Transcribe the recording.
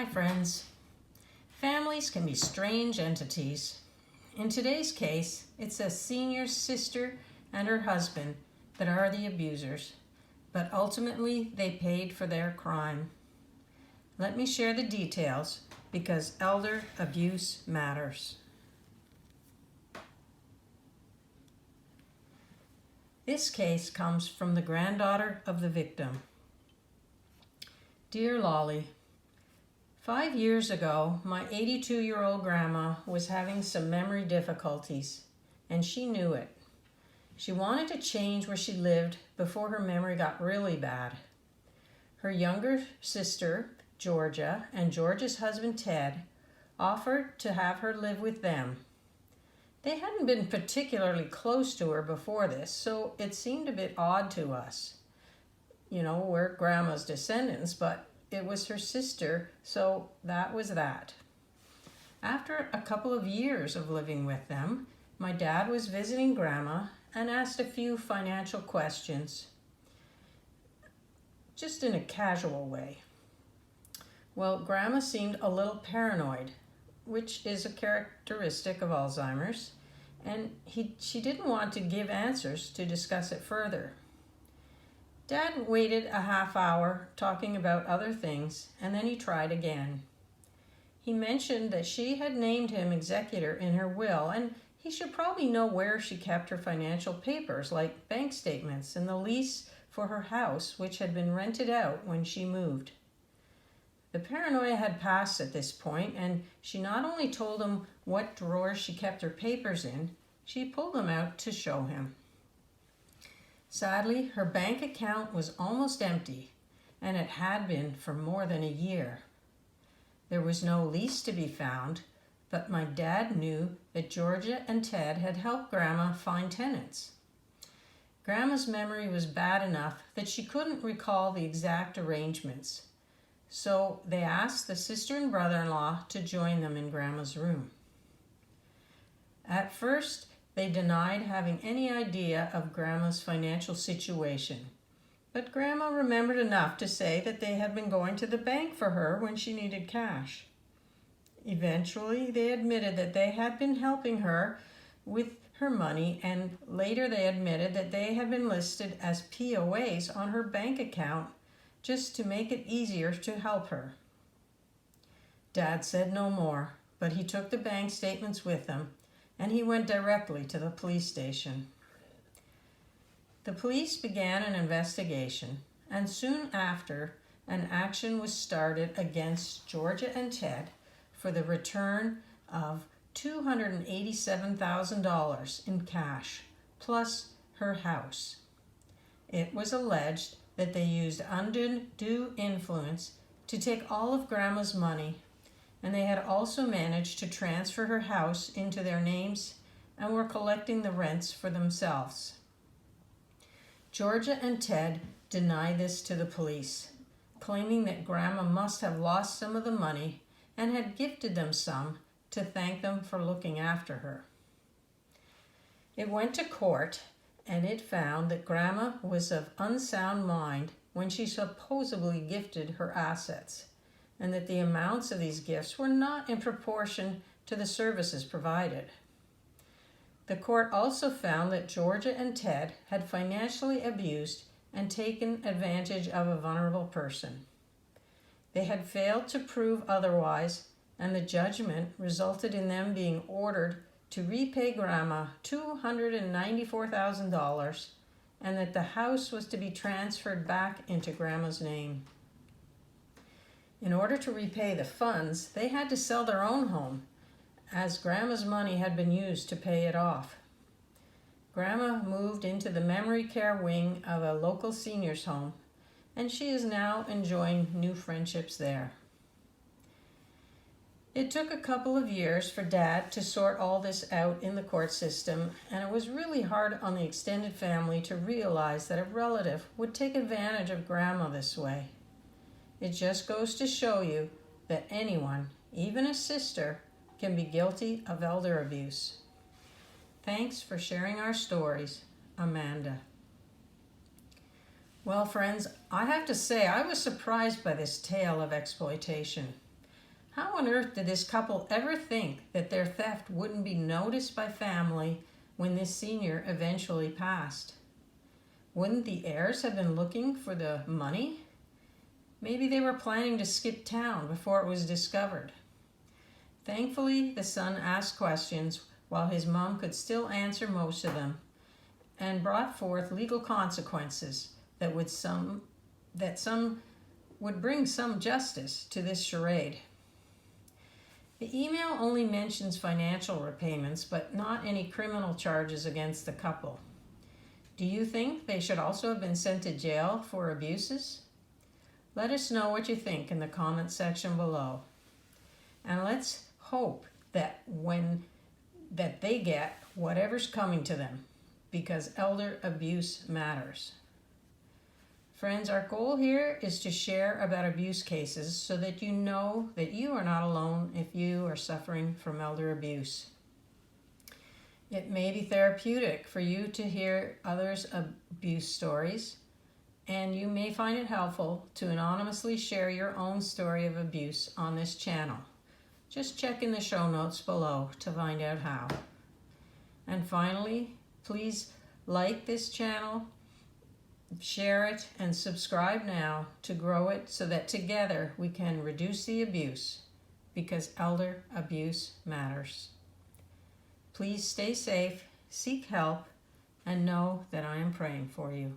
Hi friends. Families can be strange entities. In today's case, it's a senior sister and her husband that are the abusers, but ultimately they paid for their crime. Let me share the details because elder abuse matters. This case comes from the granddaughter of the victim. Dear Lolli, 5 years ago, my 82-year-old grandma was having some memory difficulties, and she knew it. She wanted to change where she lived before her memory got really bad. Her younger sister, Georgia, and Georgia's husband, Ted, offered to have her live with them. They hadn't been particularly close to her before this, so it seemed a bit odd to us. You know, we're grandma's descendants, but it was her sister, so that was that. After a couple of years of living with them, my dad was visiting grandma and asked a few financial questions, just in a casual way. Well, grandma seemed a little paranoid, which is a characteristic of Alzheimer's, and she didn't want to give answers to discuss it further. Dad waited a half hour talking about other things, and then he tried again. He mentioned that she had named him executor in her will, and he should probably know where she kept her financial papers, like bank statements and the lease for her house, which had been rented out when she moved. The paranoia had passed at this point, and she not only told him what drawers she kept her papers in, she pulled them out to show him. Sadly, her bank account was almost empty, and it had been for more than a year. There was no lease to be found, but my dad knew that Georgia and Ted had helped Grandma find tenants. Grandma's memory was bad enough that she couldn't recall the exact arrangements, so they asked the sister and brother-in-law to join them in Grandma's room. At first, they denied having any idea of Grandma's financial situation, but Grandma remembered enough to say that they had been going to the bank for her when she needed cash. Eventually, they admitted that they had been helping her with her money, and later they admitted that they had been listed as POAs on her bank account just to make it easier to help her. Dad said no more, but he took the bank statements with him, and he went directly to the police station. The police began an investigation, and soon after, an action was started against Georgia and Ted for the return of $287,000 in cash, plus her house. It was alleged that they used undue influence to take all of Grandma's money, and they had also managed to transfer her house into their names and were collecting the rents for themselves. Georgia and Ted denied this to the police, claiming that Grandma must have lost some of the money and had gifted them some to thank them for looking after her. It went to court, and it found that Grandma was of unsound mind when she supposedly gifted her assets, and that the amounts of these gifts were not in proportion to the services provided. The court also found that Georgia and Ted had financially abused and taken advantage of a vulnerable person. They had failed to prove otherwise, and the judgment resulted in them being ordered to repay Grandma $294,000, and that the house was to be transferred back into Grandma's name. In order to repay the funds, they had to sell their own home, as Grandma's money had been used to pay it off. Grandma moved into the memory care wing of a local seniors home, and she is now enjoying new friendships there. It took a couple of years for Dad to sort all this out in the court system, and it was really hard on the extended family to realize that a relative would take advantage of Grandma this way. It just goes to show you that anyone, even a sister, can be guilty of elder abuse. Thanks for sharing our stories, Amanda. Well, friends, I have to say I was surprised by this tale of exploitation. How on earth did this couple ever think that their theft wouldn't be noticed by family when this senior eventually passed? Wouldn't the heirs have been looking for the money? Maybe they were planning to skip town before it was discovered. Thankfully, the son asked questions while his mom could still answer most of them, and brought forth legal consequences that would bring some justice to this charade. The email only mentions financial repayments, but not any criminal charges against the couple. Do you think they should also have been sent to jail for abuses? Let us know what you think in the comment section below. And let's hope that they get whatever's coming to them, because elder abuse matters. Friends, our goal here is to share about abuse cases so that you know that you are not alone if you are suffering from elder abuse. It may be therapeutic for you to hear others' abuse stories, and you may find it helpful to anonymously share your own story of abuse on this channel. Just check in the show notes below to find out how. And finally, please like this channel, share it, and subscribe now to grow it so that together we can reduce the abuse, because elder abuse matters. Please stay safe, seek help, and know that I am praying for you.